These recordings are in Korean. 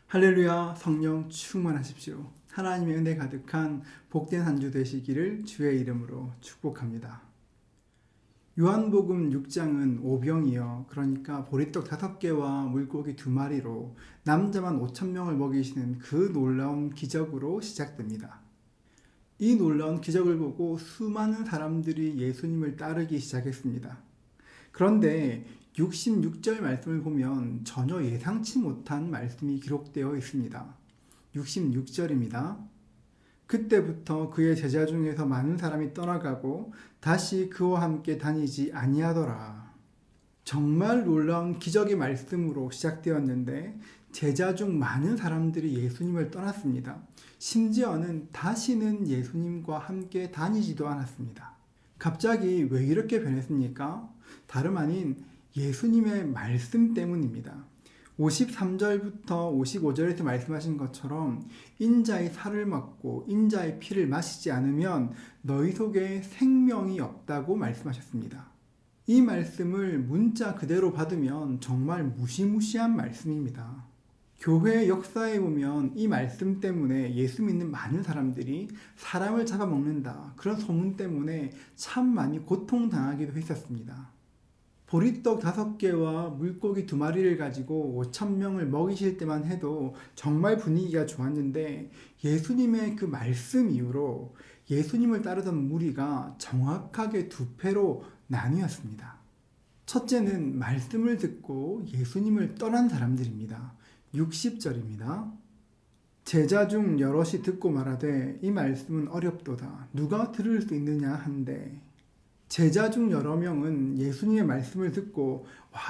할렐루야. 성령 충만하십시오. 하나님의 은혜 가득한 복된 한 주 되시기를 주의 이름으로 축복합니다. 요한복음 6장은 오병이어, 그러니까 보리떡 5개와 물고기 2마리로 남자만 5,000명을 먹이시는 그 놀라운 기적으로 시작됩니다. 이 놀라운 기적을 보고 수많은 사람들이 예수님을 따르기 시작했습니다. 그런데 66절 말씀을 보면 전혀 예상치 못한 말씀이 기록되어 있습니다. 66절입니다. 그때부터 그의 제자 중에서 많은 사람이 떠나가고 다시 그와 함께 다니지 아니하더라. 정말 놀라운 기적의 말씀으로 시작되었는데 제자 중 많은 사람들이 예수님을 떠났습니다. 심지어는 다시는 예수님과 함께 다니지도 않았습니다. 갑자기 왜 이렇게 변했습니까? 다름 아닌 예수님의 말씀 때문입니다. 53절부터 55절에서 말씀하신 것처럼 인자의 살을 먹고 인자의 피를 마시지 않으면 너희 속에 생명이 없다고 말씀하셨습니다. 이 말씀을 문자 그대로 받으면 정말 무시무시한 말씀입니다. 교회 역사에 보면 이 말씀 때문에 예수 믿는 많은 사람들이 사람을 잡아먹는다, 그런 소문 때문에 참 많이 고통당하기도 했었습니다. 보리떡 5개와 물고기 2마리를 가지고 5,000명을 먹이실 때만 해도 정말 분위기가 좋았는데 예수님의 그 말씀 이후로 예수님을 따르던 무리가 정확하게 2패로 나뉘었습니다. 첫째는 말씀을 듣고 예수님을 떠난 사람들입니다. 60절입니다. 제자 중 여럿이 듣고 말하되 이 말씀은 어렵도다. 누가 들을 수 있느냐 한데, 제자 중 여러 명은 예수님의 말씀을 듣고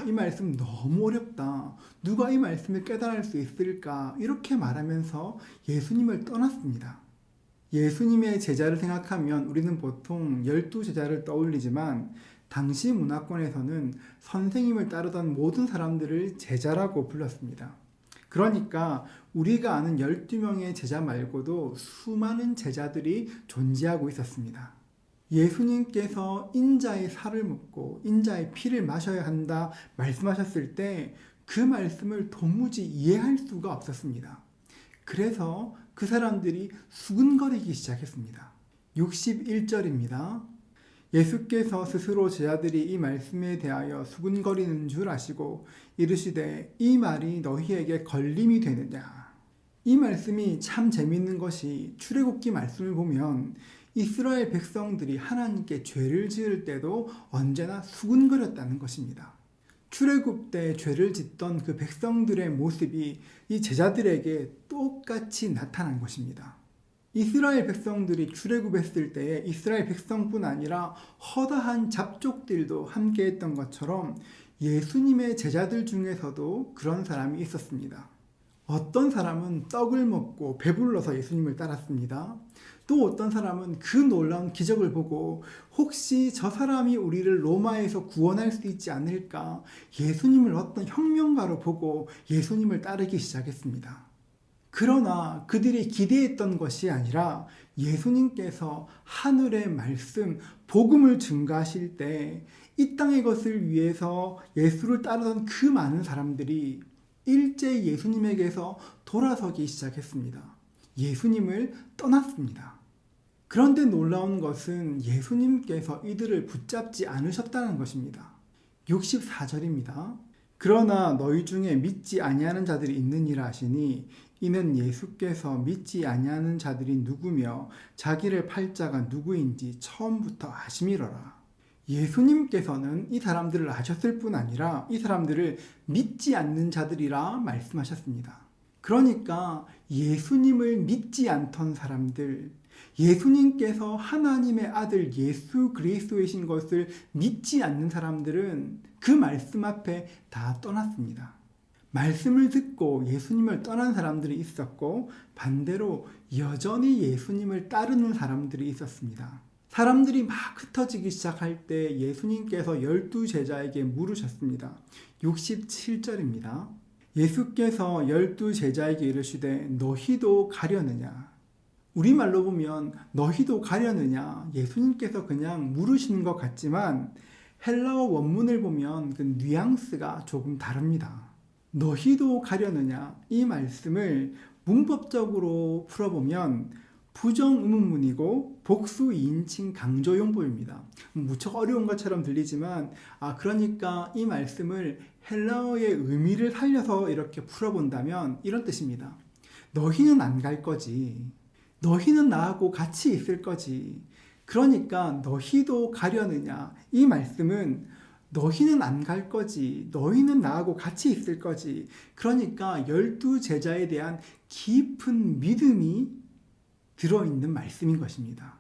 이 말씀 너무 어렵다. 누가 이 말씀을 깨달을 수 있을까? 이렇게 말하면서 예수님을 떠났습니다. 예수님의 제자를 생각하면 우리는 보통 12제자를 떠올리지만 당시 문화권에서는 선생님을 따르던 모든 사람들을 제자라고 불렀습니다. 그러니까 우리가 아는 12명의 제자 말고도 수많은 제자들이 존재하고 있었습니다. 예수님께서 인자의 살을 먹고 인자의 피를 마셔야 한다 말씀하셨을 때 그 말씀을 도무지 이해할 수가 없었습니다. 그래서 그 사람들이 수군거리기 시작했습니다. 61절입니다. 예수께서 스스로 제자들이 이 말씀에 대하여 수군거리는 줄 아시고 이르시되 이 말이 너희에게 걸림이 되느냐. 이 말씀이 참 재미있는 것이 출애굽기 말씀을 보면 이스라엘 백성들이 하나님께 죄를 지을 때도 언제나 수군거렸다는 것입니다. 출애굽 때 죄를 짓던 그 백성들의 모습이 이 제자들에게 똑같이 나타난 것입니다. 이스라엘 백성들이 출애굽했을 때에 이스라엘 백성뿐 아니라 허다한 잡족들도 함께 했던 것처럼 예수님의 제자들 중에서도 그런 사람이 있었습니다. 어떤 사람은 떡을 먹고 배불러서 예수님을 따랐습니다. 또 어떤 사람은 그 놀라운 기적을 보고 혹시 저 사람이 우리를 로마에서 구원할 수 있지 않을까, 예수님을 어떤 혁명가로 보고 예수님을 따르기 시작했습니다. 그러나 그들이 기대했던 것이 아니라 예수님께서 하늘의 말씀, 복음을 증거하실 때 이 땅의 것을 위해서 예수를 따르던 그 많은 사람들이 일제히 예수님에게서 돌아서기 시작했습니다. 예수님을 떠났습니다. 그런데 놀라운 것은 예수님께서 이들을 붙잡지 않으셨다는 것입니다. 64절입니다. 그러나 너희 중에 믿지 아니하는 자들이 있느니라 하시니 이는 예수께서 믿지 아니하는 자들이 누구며 자기를 팔 자가 누구인지 처음부터 아심이로라. 예수님께서는 이 사람들을 아셨을 뿐 아니라 이 사람들을 믿지 않는 자들이라 말씀하셨습니다. 그러니까 예수님을 믿지 않던 사람들, 예수님께서 하나님의 아들 예수 그리스도이신 것을 믿지 않는 사람들은 그 말씀 앞에 다 떠났습니다. 말씀을 듣고 예수님을 떠난 사람들이 있었고 반대로 여전히 예수님을 따르는 사람들이 있었습니다. 사람들이 막 흩어지기 시작할 때 예수님께서 12제자에게 물으셨습니다. 67절입니다. 예수께서 12제자에게 이르시되 너희도 가려느냐. 우리말로 보면 너희도 가려느냐, 예수님께서 그냥 물으시는 것 같지만 헬라어 원문을 보면 그 뉘앙스가 조금 다릅니다. 너희도 가려느냐 이 말씀을 문법적으로 풀어보면 부정 의문문이고 복수 2인칭 강조용법입니다. 무척 어려운 것처럼 들리지만 그러니까 이 말씀을 헬라어의 의미를 살려서 이렇게 풀어본다면 이런 뜻입니다. 너희는 안 갈 거지. 너희는 나하고 같이 있을 거지. 그러니까 너희도 가려느냐 이 말씀은 너희는 안 갈 거지. 너희는 나하고 같이 있을 거지. 그러니까 12제자에 대한 깊은 믿음이 들어있는 말씀인 것입니다.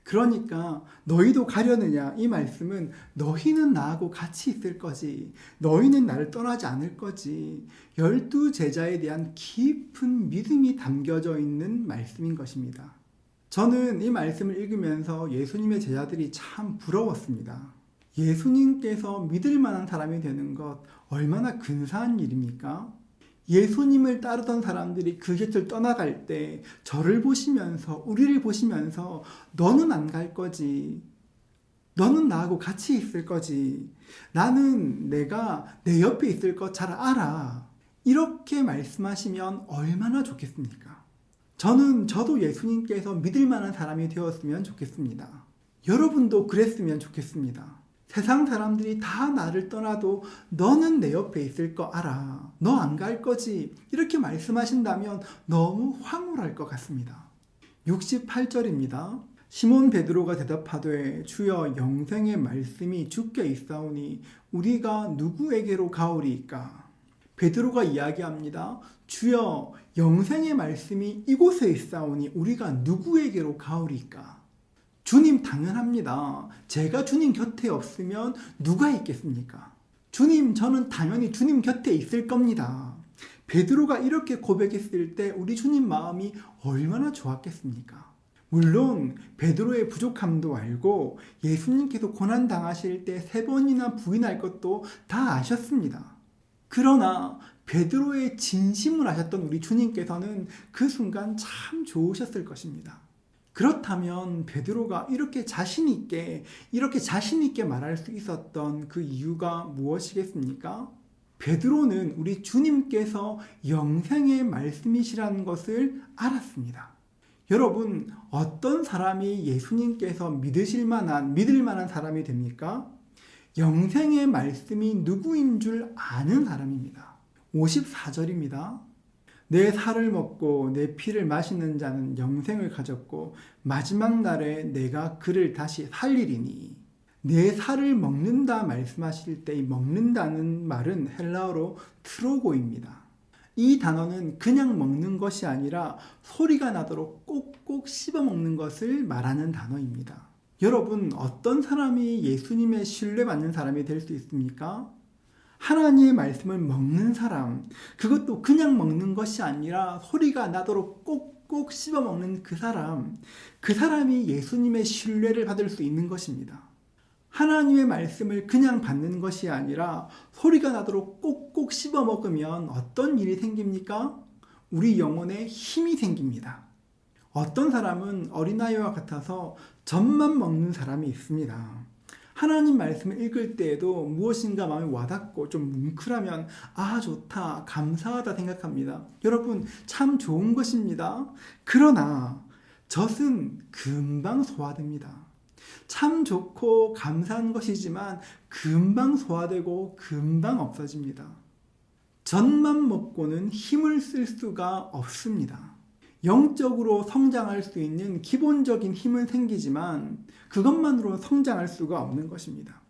그러니까 너희도 가려느냐 이 말씀은 너희는 나하고 같이 있을 거지. 너희는 나를 떠나지 않을 거지. 12제자에 대한 깊은 믿음이 담겨져 있는 말씀인 것입니다. 저는 이 말씀을 읽으면서 예수님의 제자들이 참 부러웠습니다. 예수님께서 믿을 만한 사람이 되는 것 얼마나 근사한 일입니까? 예수님을 따르던 사람들이 그 곁을 떠나갈 때 저를 보시면서 우리를 보시면서 너는 안 갈 거지. 너는 나하고 같이 있을 거지. 나는 내가 내 옆에 있을 거 잘 알아. 이렇게 말씀하시면 얼마나 좋겠습니까? 저도 예수님께서 믿을 만한 사람이 되었으면 좋겠습니다. 여러분도 그랬으면 좋겠습니다. 세상 사람들이 다 나를 떠나도 너는 내 옆에 있을 거 알아. 너 안 갈 거지. 이렇게 말씀하신다면 너무 황홀할 것 같습니다. 68절입니다. 시몬 베드로가 대답하되 주여 영생의 말씀이 주께 있사오니 우리가 누구에게로 가오리이까? 베드로가 이야기합니다. 주여 영생의 말씀이 이곳에 있사오니 우리가 누구에게로 가오리이까? 주님 당연합니다. 제가 주님 곁에 없으면 누가 있겠습니까? 주님, 저는 당연히 주님 곁에 있을 겁니다. 베드로가 이렇게 고백했을 때 우리 주님 마음이 얼마나 좋았겠습니까? 물론 베드로의 부족함도 알고 예수님께서 고난당하실 때 3번이나 부인할 것도 다 아셨습니다. 그러나 베드로의 진심을 아셨던 우리 주님께서는 그 순간 참 좋으셨을 것입니다. 그렇다면 베드로가 이렇게 자신 있게 말할 수 있었던 그 이유가 무엇이겠습니까? 베드로는 우리 주님께서 영생의 말씀이시라는 것을 알았습니다. 여러분, 어떤 사람이 예수님께서 믿을 만한 사람이 됩니까? 영생의 말씀이 누구인 줄 아는 사람입니다. 54절입니다. 내 살을 먹고 내 피를 마시는 자는 영생을 가졌고 마지막 날에 내가 그를 다시 살리리니. 내 살을 먹는다 말씀하실 때 이 먹는다는 말은 헬라어로 트로고입니다. 이 단어는 그냥 먹는 것이 아니라 소리가 나도록 꼭꼭 씹어 먹는 것을 말하는 단어입니다. 여러분, 어떤 사람이 예수님의 신뢰받는 사람이 될 수 있습니까? 하나님의 말씀을 먹는 사람, 그것도 그냥 먹는 것이 아니라 소리가 나도록 꼭꼭 씹어 먹는 그 사람이 예수님의 신뢰를 받을 수 있는 것입니다. 하나님의 말씀을 그냥 받는 것이 아니라 소리가 나도록 꼭꼭 씹어 먹으면 어떤 일이 생깁니까? 우리 영혼에 힘이 생깁니다. 어떤 사람은 어린아이와 같아서 젖만 먹는 사람이 있습니다. 하나님 말씀을 읽을 때에도 무엇인가 마음에 와닿고 좀 뭉클하면 좋다, 감사하다 생각합니다. 여러분, 참 좋은 것입니다. 그러나 젖은 금방 소화됩니다. 참 좋고 감사한 것이지만 금방 소화되고 금방 없어집니다. 젖만 먹고는 힘을 쓸 수가 없습니다. 영적으로 성장할 수 있는 기본적인 힘은 생기지만 그것만으로 성장할 수가 없는 것입니다.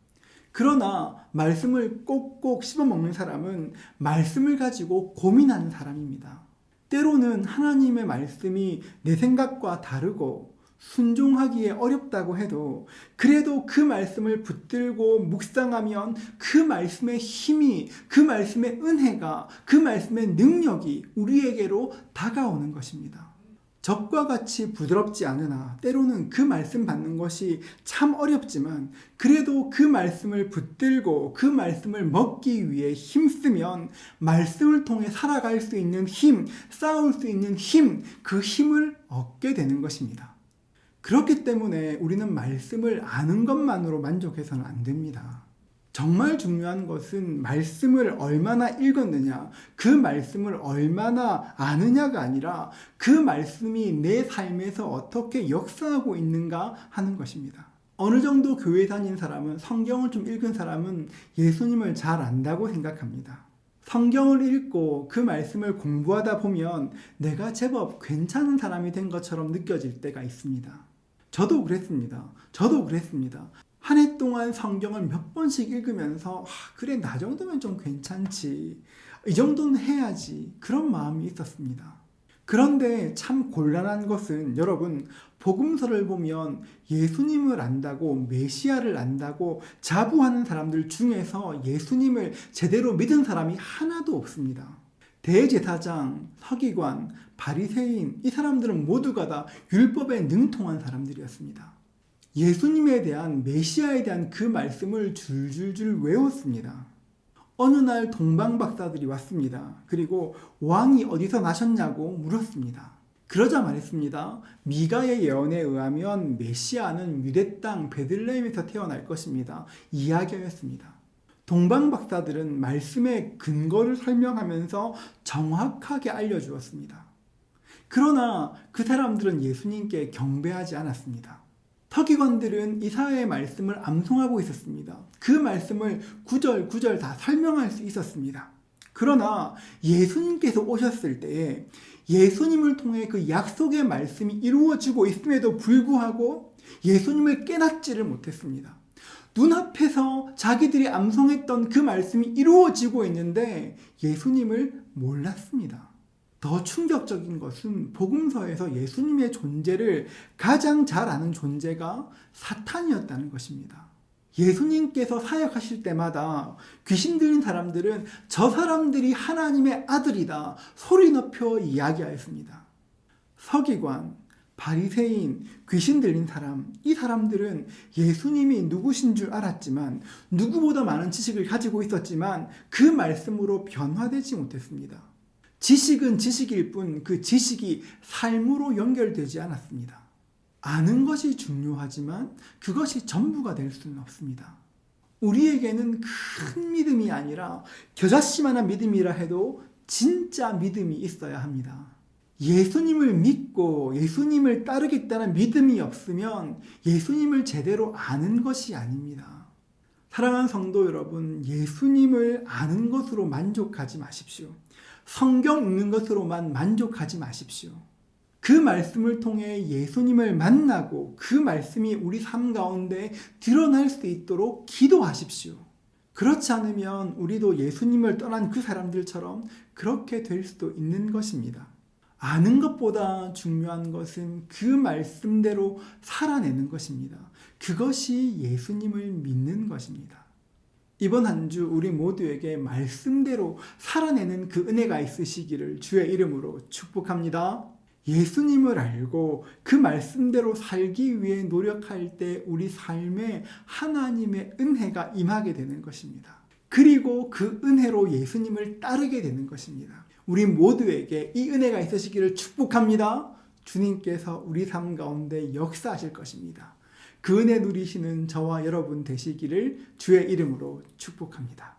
그러나 말씀을 꼭꼭 씹어먹는 사람은 말씀을 가지고 고민하는 사람입니다. 때로는 하나님의 말씀이 내 생각과 다르고 순종하기에 어렵다고 해도 그래도 그 말씀을 붙들고 묵상하면 그 말씀의 힘이, 그 말씀의 은혜가, 그 말씀의 능력이 우리에게로 다가오는 것입니다. 적과 같이 부드럽지 않으나 때로는 그 말씀 받는 것이 참 어렵지만 그래도 그 말씀을 붙들고 그 말씀을 먹기 위해 힘쓰면 말씀을 통해 살아갈 수 있는 힘, 싸울 수 있는 힘, 그 힘을 얻게 되는 것입니다. 그렇기 때문에 우리는 말씀을 아는 것만으로 만족해서는 안 됩니다. 정말 중요한 것은 말씀을 얼마나 읽었느냐, 그 말씀을 얼마나 아느냐가 아니라 그 말씀이 내 삶에서 어떻게 역사하고 있는가 하는 것입니다. 어느 정도 교회 다닌 사람은, 성경을 좀 읽은 사람은 예수님을 잘 안다고 생각합니다. 성경을 읽고 그 말씀을 공부하다 보면 내가 제법 괜찮은 사람이 된 것처럼 느껴질 때가 있습니다. 저도 그랬습니다. 한 해 동안 성경을 몇 번씩 읽으면서 그래, 나 정도면 좀 괜찮지, 이 정도는 해야지, 그런 마음이 있었습니다. 그런데 참 곤란한 것은, 여러분, 복음서를 보면 예수님을 안다고, 메시아를 안다고 자부하는 사람들 중에서 예수님을 제대로 믿은 사람이 하나도 없습니다. 대제사장, 서기관, 바리새인, 이 사람들은 모두가 다 율법에 능통한 사람들이었습니다. 예수님에 대한, 메시아에 대한 그 말씀을 줄줄줄 외웠습니다. 어느 날 동방박사들이 왔습니다. 그리고 왕이 어디서 나셨냐고 물었습니다. 그러자 말했습니다. 미가의 예언에 의하면 메시아는 유대 땅 베들레헴에서 태어날 것입니다. 이야기하였습니다. 동방박사들은 말씀의 근거를 설명하면서 정확하게 알려주었습니다. 그러나 그 사람들은 예수님께 경배하지 않았습니다. 서기관들은 이사야의 말씀을 암송하고 있었습니다. 그 말씀을 구절구절 다 설명할 수 있었습니다. 그러나 예수님께서 오셨을 때에 예수님을 통해 그 약속의 말씀이 이루어지고 있음에도 불구하고 예수님을 깨닫지를 못했습니다. 눈앞에서 자기들이 암송했던 그 말씀이 이루어지고 있는데 예수님을 몰랐습니다. 더 충격적인 것은 복음서에서 예수님의 존재를 가장 잘 아는 존재가 사탄이었다는 것입니다. 예수님께서 사역하실 때마다 귀신 들린 사람들은 저 사람들이 하나님의 아들이다 소리 높여 이야기하였습니다. 서기관, 바리새인, 귀신 들린 사람, 이 사람들은 예수님이 누구신 줄 알았지만, 누구보다 많은 지식을 가지고 있었지만 그 말씀으로 변화되지 못했습니다. 지식은 지식일 뿐 그 지식이 삶으로 연결되지 않았습니다. 아는 것이 중요하지만 그것이 전부가 될 수는 없습니다. 우리에게는 큰 믿음이 아니라 겨자씨만한 믿음이라 해도 진짜 믿음이 있어야 합니다. 예수님을 믿고 예수님을 따르겠다는 믿음이 없으면 예수님을 제대로 아는 것이 아닙니다. 사랑하는 성도 여러분, 예수님을 아는 것으로 만족하지 마십시오. 성경 읽는 것으로만 만족하지 마십시오. 그 말씀을 통해 예수님을 만나고 그 말씀이 우리 삶 가운데 드러날 수 있도록 기도하십시오. 그렇지 않으면 우리도 예수님을 떠난 그 사람들처럼 그렇게 될 수도 있는 것입니다. 아는 것보다 중요한 것은 그 말씀대로 살아내는 것입니다. 그것이 예수님을 믿는 것입니다. 이번 한 주 우리 모두에게 말씀대로 살아내는 그 은혜가 있으시기를 주의 이름으로 축복합니다. 예수님을 알고 그 말씀대로 살기 위해 노력할 때 우리 삶에 하나님의 은혜가 임하게 되는 것입니다. 그리고 그 은혜로 예수님을 따르게 되는 것입니다. 우리 모두에게 이 은혜가 있으시기를 축복합니다. 주님께서 우리 삶 가운데 역사하실 것입니다. 그 은혜 누리시는 저와 여러분 되시기를 주의 이름으로 축복합니다.